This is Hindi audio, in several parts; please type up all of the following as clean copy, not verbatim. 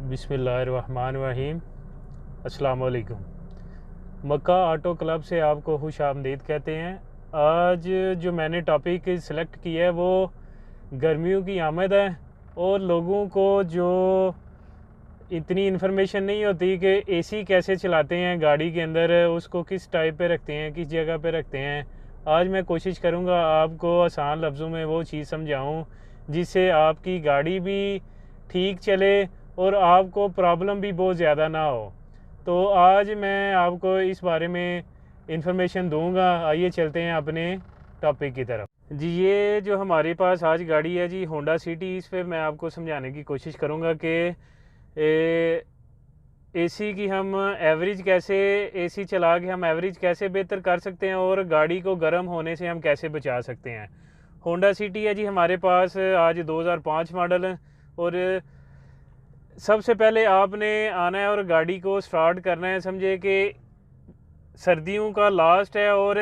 बिस्मिल्लाहिर्रहमानिर्रहीम। अस्सलाम वालेकुम। मक्का ऑटो क्लब से आपको खुश आमदीद कहते हैं। आज जो मैंने टॉपिक सेलेक्ट किया है वो गर्मियों की आमद है और लोगों को जो इतनी इन्फॉर्मेशन नहीं होती कि एसी कैसे चलाते हैं गाड़ी के अंदर, उसको किस टाइप पे रखते हैं, किस जगह पे रखते हैं। आज मैं कोशिश करूँगा आपको आसान लफ्ज़ों में वो चीज़ समझाऊँ जिससे आपकी गाड़ी भी ठीक चले और आपको प्रॉब्लम भी बहुत ज़्यादा ना हो। तो आज मैं आपको इस बारे में इंफॉर्मेशन दूंगा। आइए चलते हैं अपने टॉपिक की तरफ। जी, ये जो हमारे पास आज गाड़ी है जी होंडा सिटी, इस पे मैं आपको समझाने की कोशिश करूंगा कि एसी की हम एवरेज कैसे, एसी चला के हम एवरेज कैसे बेहतर कर सकते हैं और गाड़ी को गर्म होने से हम कैसे बचा सकते हैं। होंडा सिटी है जी हमारे पास आज 2005 मॉडल है। और सबसे पहले आपने आना है और गाड़ी को स्टार्ट करना है। समझे कि सर्दियों का लास्ट है और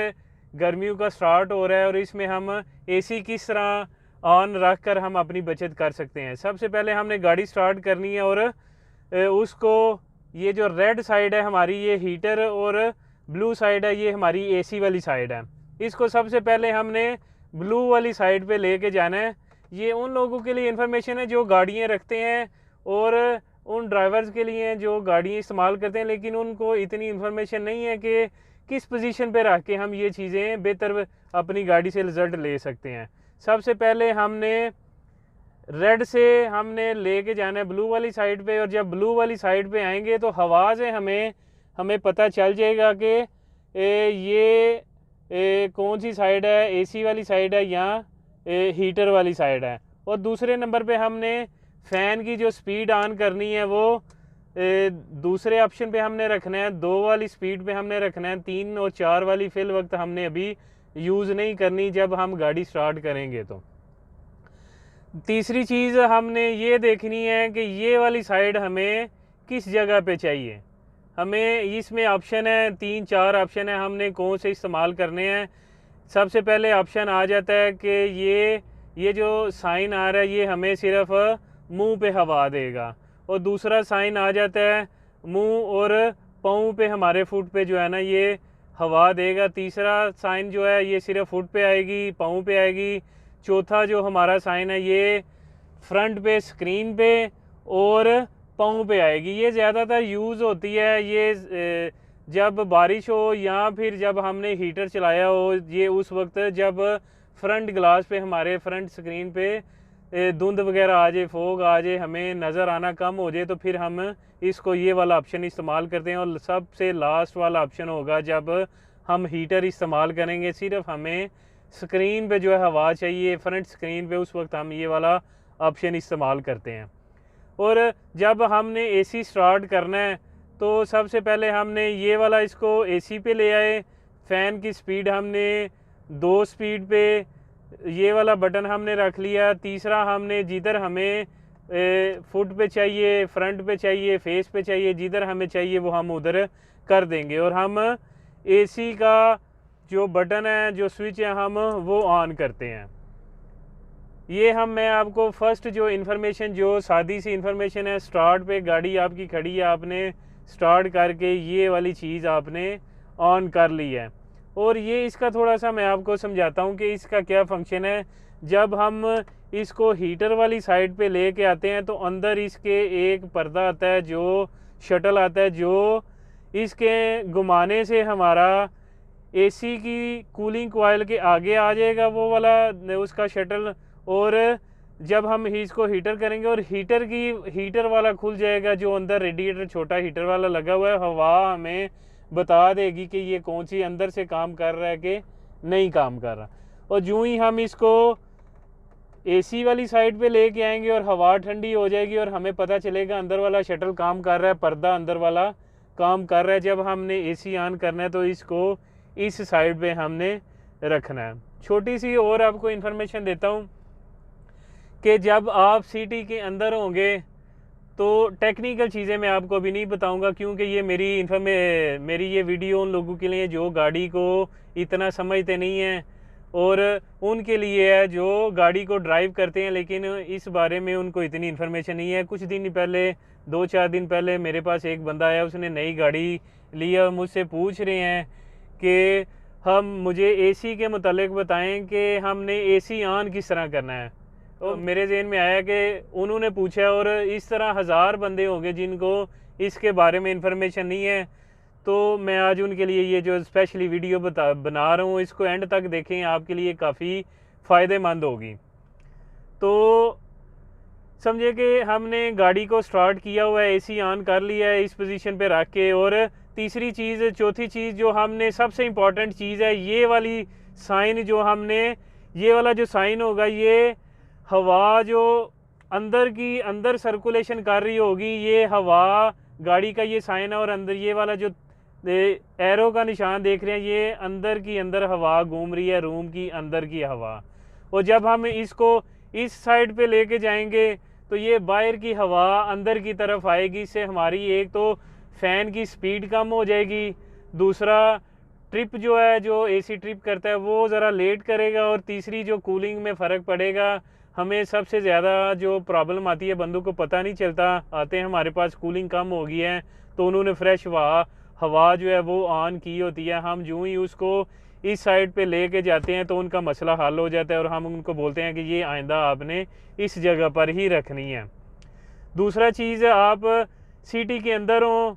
गर्मियों का स्टार्ट हो रहा है और इसमें हम एसी किस तरह ऑन रख कर हम अपनी बचत कर सकते हैं। सबसे पहले हमने गाड़ी स्टार्ट करनी है और उसको, ये जो रेड साइड है हमारी ये हीटर और ब्लू साइड है ये हमारी एसी वाली साइड है। इसको सबसे पहले हमने ब्लू वाली साइड पे लेके जाना है। ये उन लोगों के लिए इन्फॉर्मेशन है जो गाड़ियाँ रखते हैं और उन ड्राइवर्स के लिए जो गाड़ियाँ इस्तेमाल करते हैं, लेकिन उनको इतनी इन्फॉर्मेशन नहीं है कि किस पोजीशन पे रख के हम ये चीज़ें बेहतर अपनी गाड़ी से रिज़ल्ट ले सकते हैं। सबसे पहले हमने रेड से हमने लेके जाना है ब्लू वाली साइड पे, और जब ब्लू वाली साइड पे आएंगे तो हवा से हमें पता चल जाएगा कि ये कौन सी साइड है, एसी वाली साइड है या हीटर वाली साइड है। और दूसरे नंबर पे हमने फ़ैन की जो स्पीड ऑन करनी है वो दूसरे ऑप्शन पे हमने रखना है, 2 वाली स्पीड पे हमने रखना है। 3 और 4 वाली फिल वक्त हमने अभी यूज़ नहीं करनी जब हम गाड़ी स्टार्ट करेंगे। तो तीसरी चीज़ हमने ये देखनी है कि ये वाली साइड हमें किस जगह पे चाहिए। हमें इसमें ऑप्शन है 3-4 ऑप्शन है, हमने कौन से इस्तेमाल करने हैं। सबसे पहले ऑप्शन आ जाता है कि ये जो साइन आ रहा है ये हमें सिर्फ मुंह पे हवा देगा, और दूसरा साइन आ जाता है मुंह और पाँव पे, हमारे फुट पे जो है ना ये हवा देगा। तीसरा साइन जो है ये सिर्फ फुट पे आएगी, पाँव पे आएगी। चौथा जो हमारा साइन है ये फ्रंट पे, स्क्रीन पे और पाँव पे आएगी। ये ज़्यादातर यूज़ होती है ये जब बारिश हो या फिर जब हमने हीटर चलाया हो, ये उस वक्त जब फ्रंट ग्लास पे, हमारे फ्रंट स्क्रीन पे धुंध वगैरह आ जाए, फोग आ जाए, हमें नज़र आना कम हो जाए, तो फिर हम इसको ये वाला ऑप्शन इस्तेमाल करते हैं। और सबसे लास्ट वाला ऑप्शन होगा जब हम हीटर इस्तेमाल करेंगे, सिर्फ हमें स्क्रीन पे जो है हवा चाहिए, फ्रंट स्क्रीन पे, उस वक्त हम ये वाला ऑप्शन इस्तेमाल करते हैं। और जब हमने एसी स्टार्ट करना है तो सबसे पहले हमने ये वाला इसको एसी पे ले आए। फ़ैन की स्पीड हमने 2 स्पीड पे, ये वाला बटन हमने रख लिया। तीसरा हमने जिधर हमें फुट पे चाहिए, फ्रंट पे चाहिए, फेस पे चाहिए, जिधर हमें चाहिए वो हम उधर कर देंगे। और हम एसी का जो बटन है, जो स्विच है, हम वो ऑन करते हैं। ये मैं आपको फर्स्ट जो इन्फॉर्मेशन, जो सादी सी इन्फॉर्मेशन है, स्टार्ट पे गाड़ी आपकी खड़ी है, आपने स्टार्ट करके ये वाली चीज़ आपने ऑन कर ली है। और ये इसका थोड़ा सा मैं आपको समझाता हूँ कि इसका क्या फंक्शन है। जब हम इसको हीटर वाली साइड पे लेके आते हैं तो अंदर इसके एक पर्दा आता है, जो शटल आता है, जो इसके घुमाने से हमारा एसी की कूलिंग कॉइल के आगे आ जाएगा वो वाला उसका शटल। और जब हम इसको हीटर करेंगे और हीटर वाला खुल जाएगा, जो अंदर रेडिएटर छोटा हीटर वाला लगा हुआ है, हवा हमें बता देगी कि ये कौन सी अंदर से काम कर रहा है कि नहीं काम कर रहा। और जो ही हम इसको एसी वाली साइड पे लेके आएंगे और हवा ठंडी हो जाएगी और हमें पता चलेगा अंदर वाला शटल काम कर रहा है, पर्दा अंदर वाला काम कर रहा है। जब हमने एसी ऑन करना है तो इसको इस साइड पे हमने रखना है। छोटी सी और आपको इन्फॉर्मेशन देता हूँ कि जब आप सिटी के अंदर होंगे तो टेक्निकल चीज़ें मैं आपको अभी नहीं बताऊंगा, क्योंकि ये मेरी ये वीडियो उन लोगों के लिए जो गाड़ी को इतना समझते नहीं हैं और उनके लिए है जो गाड़ी को ड्राइव करते हैं, लेकिन इस बारे में उनको इतनी इन्फॉर्मेशन नहीं है। कुछ दिन पहले 2-4 दिन पहले मेरे पास एक बंदा आया, उसने नई गाड़ी लिया, मुझसे पूछ रहे हैं कि मुझे एसी के मुतालिक बताएं कि हमने एसी ऑन किस तरह करना है। तो मेरे जहन में आया कि उन्होंने पूछा, और इस तरह हज़ार बंदे होंगे जिनको इसके बारे में इंफॉर्मेशन नहीं है। तो मैं आज उनके लिए ये जो स्पेशली वीडियो बना रहा हूँ, इसको एंड तक देखें, आपके लिए काफ़ी फ़ायदेमंद होगी। तो समझे कि हमने गाड़ी को स्टार्ट किया हुआ है, एसी ऑन कर लिया है इस पोजीशन पे रख के। और तीसरी चीज़, चौथी चीज़ जो हमने, सबसे इम्पॉर्टेंट चीज़ है, ये वाली साइन जो हमने, ये वाला जो साइन होगा, ये हवा जो अंदर सर्कुलेशन कर रही होगी, ये हवा गाड़ी का ये साइन है। और अंदर ये वाला जो एरो का निशान देख रहे हैं, ये अंदर हवा घूम रही है, रूम की अंदर की हवा। और जब हम इसको इस साइड पे लेके जाएंगे तो ये बाहर की हवा अंदर की तरफ आएगी। इससे हमारी एक तो फ़ैन की स्पीड कम हो जाएगी, दूसरा ट्रिप जो है, जो एसी ट्रिप करता है वो ज़रा लेट करेगा, और तीसरी जो कूलिंग में फ़र्क पड़ेगा। हमें सबसे ज़्यादा जो प्रॉब्लम आती है, बंदों को पता नहीं चलता, आते हैं हमारे पास कूलिंग कम हो गई है, तो उन्होंने फ्रेश हवा जो है वो ऑन की होती है। हम जो ही उसको इस साइड पे लेके जाते हैं तो उनका मसला हल हो जाता है, और हम उनको बोलते हैं कि ये आइंदा आपने इस जगह पर ही रखनी है। दूसरा चीज़, आप सिटी के अंदर हो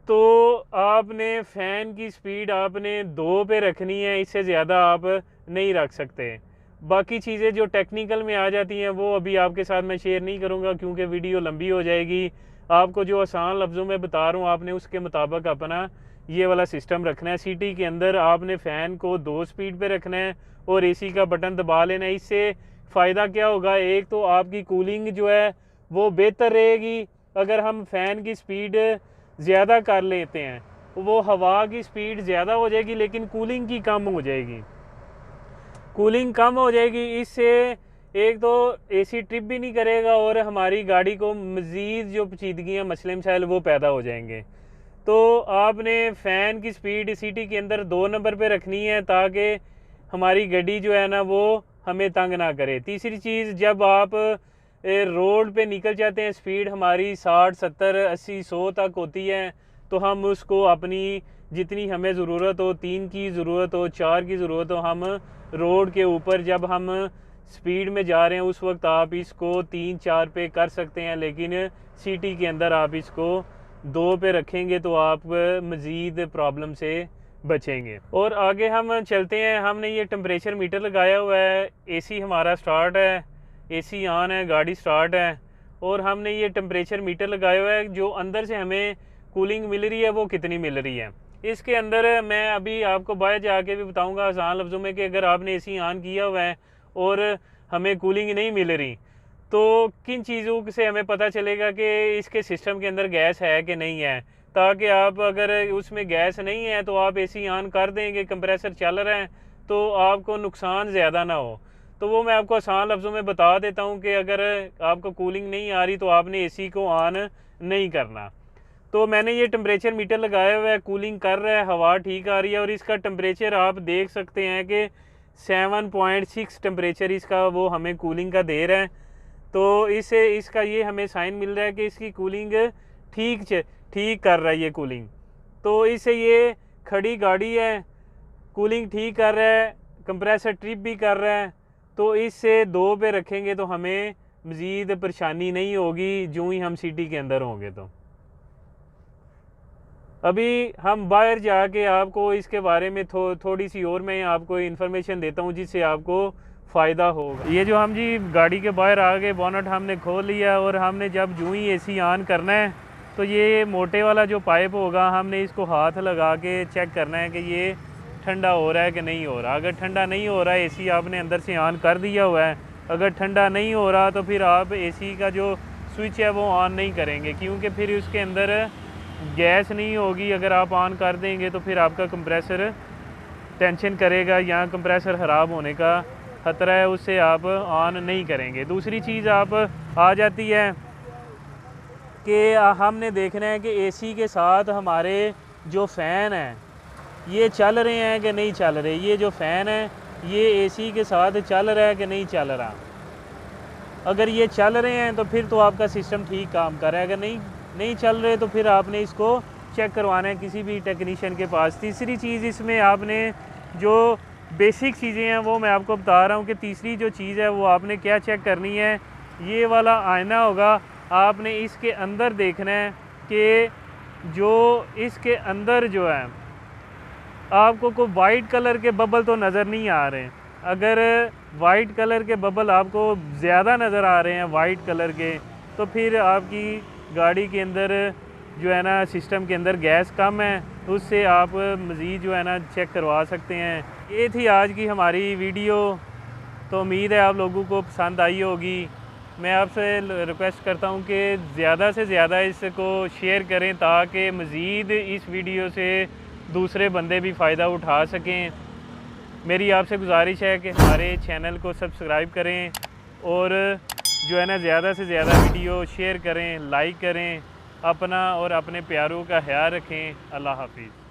तो आपने फ़ैन की स्पीड आपने 2 पे रखनी है, इससे ज़्यादा आप नहीं रख सकते। बाकी चीज़ें जो टेक्निकल में आ जाती हैं वो अभी आपके साथ मैं शेयर नहीं करूँगा, क्योंकि वीडियो लंबी हो जाएगी। आपको जो आसान लफ्ज़ों में बता रहा हूँ, आपने उसके मुताबिक अपना ये वाला सिस्टम रखना है। सिटी के अंदर आपने फ़ैन को 2 स्पीड पे रखना है और एसी का बटन दबा लेना है। इससे फ़ायदा क्या होगा, एक तो आपकी कूलिंग जो है वो बेहतर रहेगी। अगर हम फ़ैन की स्पीड ज़्यादा कर लेते हैं, वो हवा की स्पीड ज़्यादा हो जाएगी, लेकिन कूलिंग की कम हो जाएगी। कूलिंग कम हो जाएगी, इससे एक तो एसी ट्रिप भी नहीं करेगा, और हमारी गाड़ी को मज़ीद जो पेचीदगियाँ, मसले मसाइल वो पैदा हो जाएंगे। तो आपने फ़ैन की स्पीड सिटी के अंदर 2 नंबर पे रखनी है, ताकि हमारी गाड़ी जो है ना वो हमें तंग ना करे। तीसरी चीज़, जब आप रोड पे निकल जाते हैं, स्पीड हमारी 60, 70, 80, 100 तक होती है, तो हम उसको अपनी जितनी हमें ज़रूरत हो, 3 की ज़रूरत हो, 4 की ज़रूरत हो, हम रोड के ऊपर जब हम स्पीड में जा रहे हैं उस वक्त आप इसको 3-4 पे कर सकते हैं, लेकिन सिटी के अंदर आप इसको 2 पे रखेंगे तो आप मज़ीद प्रॉब्लम से बचेंगे। और आगे हम चलते हैं। हमने ये टेम्परेचर मीटर लगाया हुआ है, एसी हमारा स्टार्ट है, एसी ऑन है, गाड़ी स्टार्ट है, और हमने ये टेम्परेचर मीटर लगाया हुआ है, जो अंदर से हमें कूलिंग मिल रही है वो कितनी मिल रही है। इसके अंदर मैं अभी आपको बाहर जाके भी बताऊंगा आसान लफ्ज़ों में कि अगर आपने एसी ऑन किया हुआ है और हमें कूलिंग नहीं मिल रही, तो किन चीज़ों से हमें पता चलेगा कि इसके सिस्टम के अंदर गैस है कि नहीं है। ताकि आप अगर उसमें गैस नहीं है तो आप एसी ऑन कर देंगे, कंप्रेसर चल रहा है, तो आपको नुकसान ज़्यादा ना हो। तो वो मैं आपको आसान लफ्ज़ों में बता देता हूँ कि अगर आपको कूलिंग नहीं आ रही तो आपने एसी को ऑन नहीं करना। तो मैंने ये टेम्परेचर मीटर लगाया हुआ है, कूलिंग कर रहा है, हवा ठीक आ रही है, और इसका टेम्परेचर आप देख सकते हैं कि 7.6 टेम्परेचर इसका वो हमें कूलिंग का दे रहा है। तो इससे इसका ये हमें साइन मिल रहा है कि इसकी कूलिंग ठीक कर रहा है ये कूलिंग। तो इससे ये खड़ी गाड़ी है, कूलिंग ठीक कर रहा है, कंप्रेसर ट्रिप भी कर रहा है, तो इससे 2 पे रखेंगे तो हमें मज़ीद परेशानी नहीं होगी जो ही हम सिटी के अंदर होंगे। तो अभी हम बाहर जाके आपको इसके बारे में थोड़ी सी और मैं आपको इन्फॉर्मेशन देता हूँ जिससे आपको फ़ायदा होगा। ये जो हम जी गाड़ी के बाहर आ गए, बोनट हमने खोल लिया, और हमने जब जो ही एसी ऑन करना है तो ये मोटे वाला जो पाइप होगा, हमने इसको हाथ लगा के चेक करना है कि ये ठंडा हो रहा है कि नहीं हो रहा। अगर ठंडा नहीं हो रहा है, एसी आपने अंदर से ऑन कर दिया हुआ है, अगर ठंडा नहीं हो रहा तो फिर आप एसी का जो स्विच है वो ऑन नहीं करेंगे, क्योंकि फिर उसके अंदर गैस नहीं होगी। अगर आप ऑन कर देंगे तो फिर आपका कंप्रेसर टेंशन करेगा, यहाँ कंप्रेसर ख़राब होने का ख़तरा है, उससे आप ऑन नहीं करेंगे। दूसरी चीज़ आप आ जाती है कि हमने देखना है कि एसी के साथ हमारे जो फ़ैन हैं ये चल रहे हैं कि नहीं चल रहे। ये जो फ़ैन है ये एसी के साथ चल रहा है कि नहीं चल रहा। अगर ये चल रहे हैं तो फिर तो आपका सिस्टम ठीक काम कर रहा है, अगर नहीं चल रहे तो फिर आपने इसको चेक करवाना है किसी भी टेक्नीशियन के पास। तीसरी चीज़ इसमें आपने जो बेसिक चीज़ें हैं वो मैं आपको बता रहा हूँ कि तीसरी जो चीज़ है वो आपने क्या चेक करनी है, ये वाला आईना होगा, आपने इसके अंदर देखना है कि जो इसके अंदर जो है आपको कोई वाइट कलर के बबल तो नज़र नहीं आ रहे हैं। अगर वाइट कलर के बबल आपको ज़्यादा नज़र आ रहे हैं वाइट कलर के, तो फिर आपकी गाड़ी के अंदर जो है ना सिस्टम के अंदर गैस कम है, उससे आप मज़ीद जो है ना चेक करवा सकते हैं। ये थी आज की हमारी वीडियो, तो उम्मीद है आप लोगों को पसंद आई होगी। मैं आपसे रिक्वेस्ट करता हूँ कि ज़्यादा से ज़्यादा इसको शेयर करें ताकि मज़ीद इस वीडियो से दूसरे बंदे भी फ़ायदा उठा सकें। मेरी आपसे गुजारिश है कि हमारे चैनल को सब्सक्राइब करें और जो है ना ज़्यादा से ज़्यादा वीडियो शेयर करें, लाइक करें। अपना और अपने प्यारों का ख्याल रखें। अल्लाह हाफिज़।